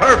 Hi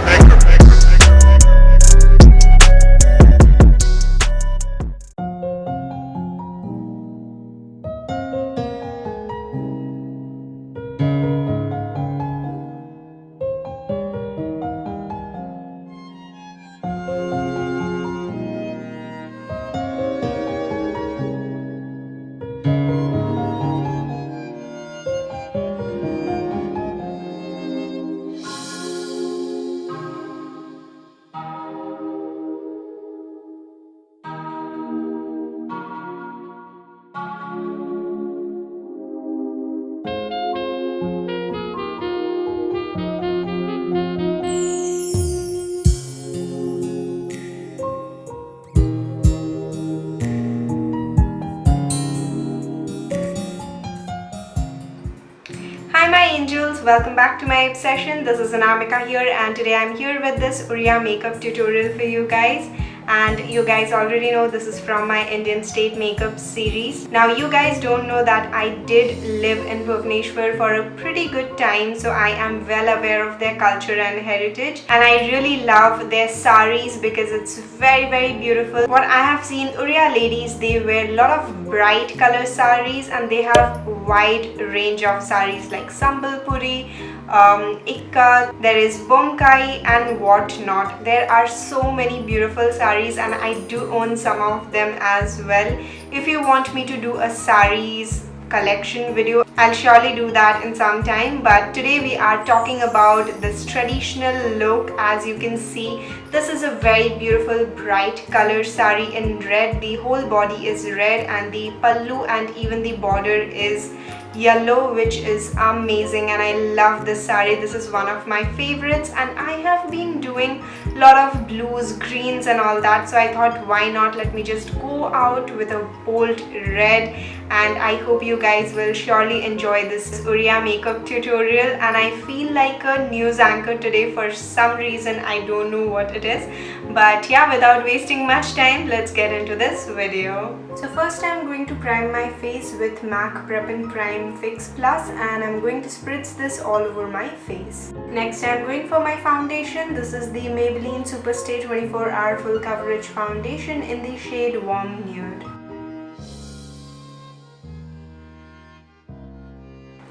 my angels, welcome back to my obsession. This is Anamika here and today I'm here with this Odia makeup tutorial for you guys. And you guys already know this is from my Indian state makeup series. Now you guys don't know that I did live in Bhubaneswar for a pretty good time, so I am well aware of their culture and heritage, and I really love their saris because it's very beautiful. What I have seen, Odia ladies, they wear a lot of bright color saris and they have wide range of saris like Sambalpuri, Ikka, there is Bomkai and whatnot. There are so many beautiful saris and I do own some of them as well. If you want me to do a saris collection video, I'll surely do that in some time, but today we are talking about this traditional look. As you can see, this is a very beautiful bright color sari in red. The whole body is red and the pallu and even the border is yellow, which is amazing, and I love this sari. This is one of my favorites and I have been doing a lot of blues, greens and all that, so I thought why not, let me just go out with a bold red, and I hope you guys will surely enjoy this Odia makeup tutorial. And I feel like a news anchor today for some reason, I don't know what it is, but yeah, without wasting much time, let's get into this video. So first I'm going to prime my face with MAC Prep and Prime Fix Plus, and I'm going to spritz this all over my face. Next I'm going for my foundation. This is the Maybelline Superstay 24 Hour Full Coverage Foundation in the shade Warm Nude.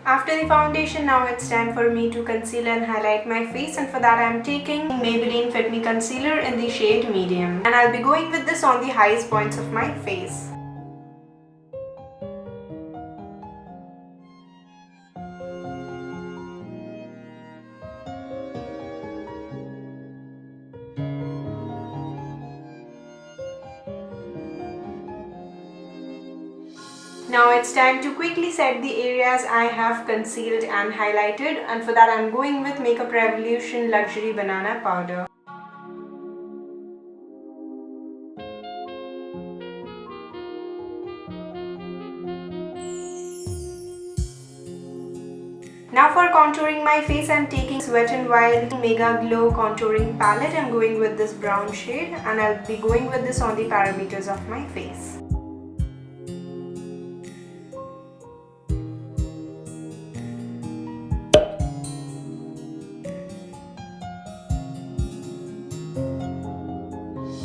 After the foundation, now it's time for me to conceal and highlight my face, and for that I'm taking Maybelline Fit Me Concealer in the shade Medium, and I'll be going with this on the highest points of my face. Now it's time to quickly set the areas I have concealed and highlighted, and for that I'm going with Makeup Revolution Luxury Banana Powder. Now for contouring my face, I'm taking Wet n Wild Mega Glow Contouring Palette. I'm going with this brown shade and I'll be going with this on the parameters of my face.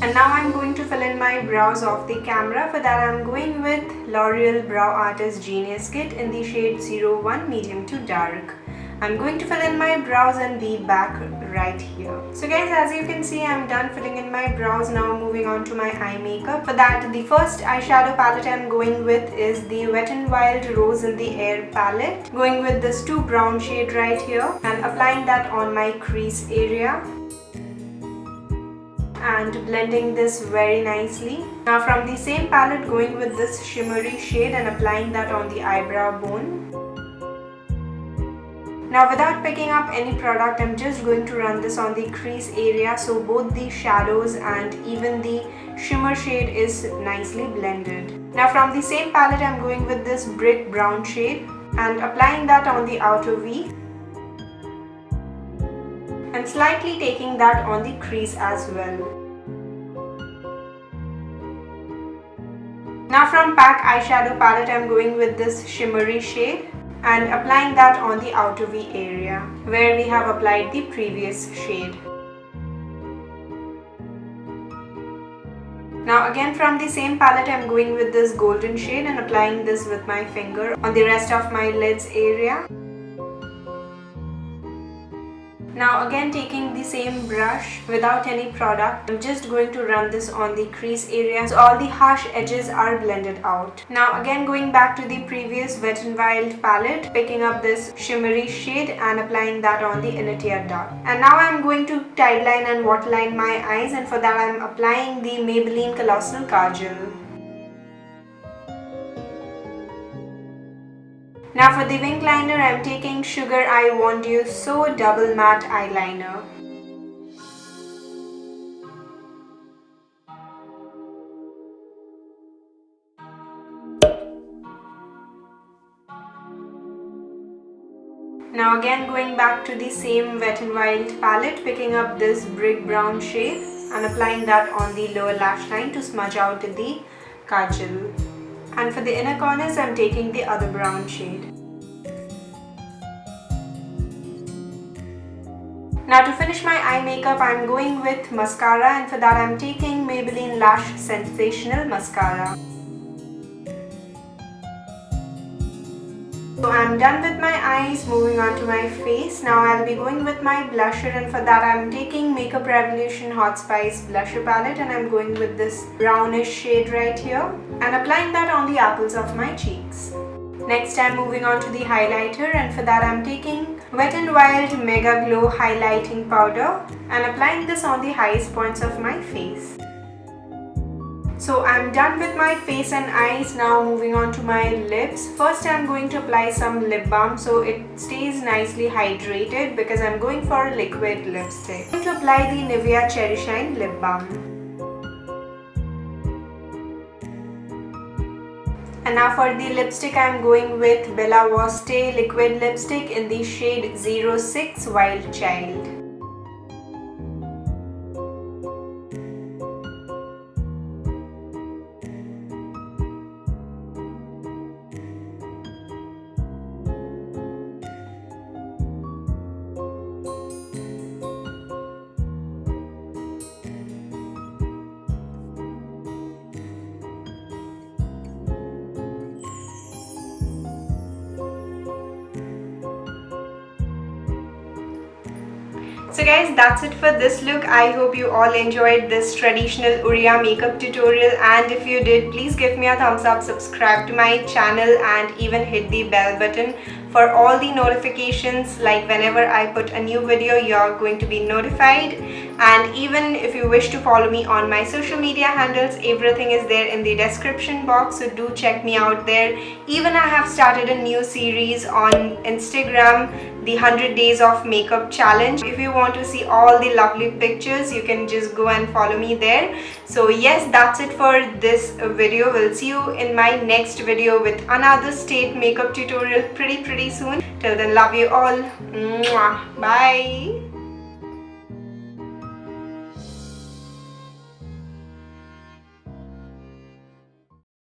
And now I'm going to fill in my brows off the camera. For that I'm going with L'Oreal Brow Artist Genius Kit in the shade 01 Medium to Dark. I'm going to fill in my brows and be back right here. So guys, as you can see, I'm done filling in my brows. Now moving on to my eye makeup. For that, the first eyeshadow palette I'm going with is the Wet n Wild Rose in the Air palette. Going with this 2 brown shade right here and applying that on my crease area and blending this very nicely. Now from the same palette, going with this shimmery shade and applying that on the eyebrow bone. Now without picking up any product, I'm just going to run this on the crease area so both the shadows and even the shimmer shade is nicely blended. Now from the same palette, I'm going with this brick brown shade and applying that on the outer V and slightly taking that on the crease as well. Now from PAC eyeshadow palette, I'm going with this shimmery shade and applying that on the outer V area where we have applied the previous shade. Now again from the same palette, I'm going with this golden shade and applying this with my finger on the rest of my lids area. Now again taking the same brush without any product, I'm just going to run this on the crease area so all the harsh edges are blended out. Now again going back to the previous Wet n Wild palette, picking up this shimmery shade and applying that on the inner tear duct. And now I'm going to tideline and waterline my eyes, and for that I'm applying the Maybelline Colossal Kajal. Now for the wing liner, I'm taking Sugar I Want You So Double Matte Eyeliner. Now again going back to the same Wet n Wild palette, picking up this brick brown shade and applying that on the lower lash line to smudge out the kajal. And for the inner corners, I'm taking the other brown shade. Now to finish my eye makeup, I'm going with mascara, and for that I'm taking Maybelline Lash Sensational Mascara. So I'm done with my eyes, moving on to my face. Now I'll be going with my blusher, and for that I'm taking Makeup Revolution Hot Spice Blusher Palette, and I'm going with this brownish shade right here and applying that on the apples of my cheeks. Next I'm moving on to the highlighter, and for that I'm taking Wet n Wild Mega Glow Highlighting Powder and applying this on the highest points of my face. So I'm done with my face and eyes. Now moving on to my lips. First I'm going to apply some lip balm so it stays nicely hydrated, because I'm going for a liquid lipstick. I'm going to apply the Nivea Cherry Shine Lip Balm. And now for the lipstick, I'm going with Bella Voste Liquid Lipstick in the shade 06 Wild Child. So guys, that's it for this look. I hope you all enjoyed this traditional Odia makeup tutorial, and if you did, please give me a thumbs up, subscribe to my channel and even hit the bell button for all the notifications. Like whenever I put a new video, you're going to be notified. And even if you wish to follow me on my social media handles, everything is there in the description box, so do check me out there. Even I have started a new series on Instagram, the 100 Days of Makeup Challenge. If you want to see all the lovely pictures, you can just go and follow me there. So yes, that's it for this video. We'll see you in my next video with another state makeup tutorial pretty soon. Till then, love you all. Mwah. Bye.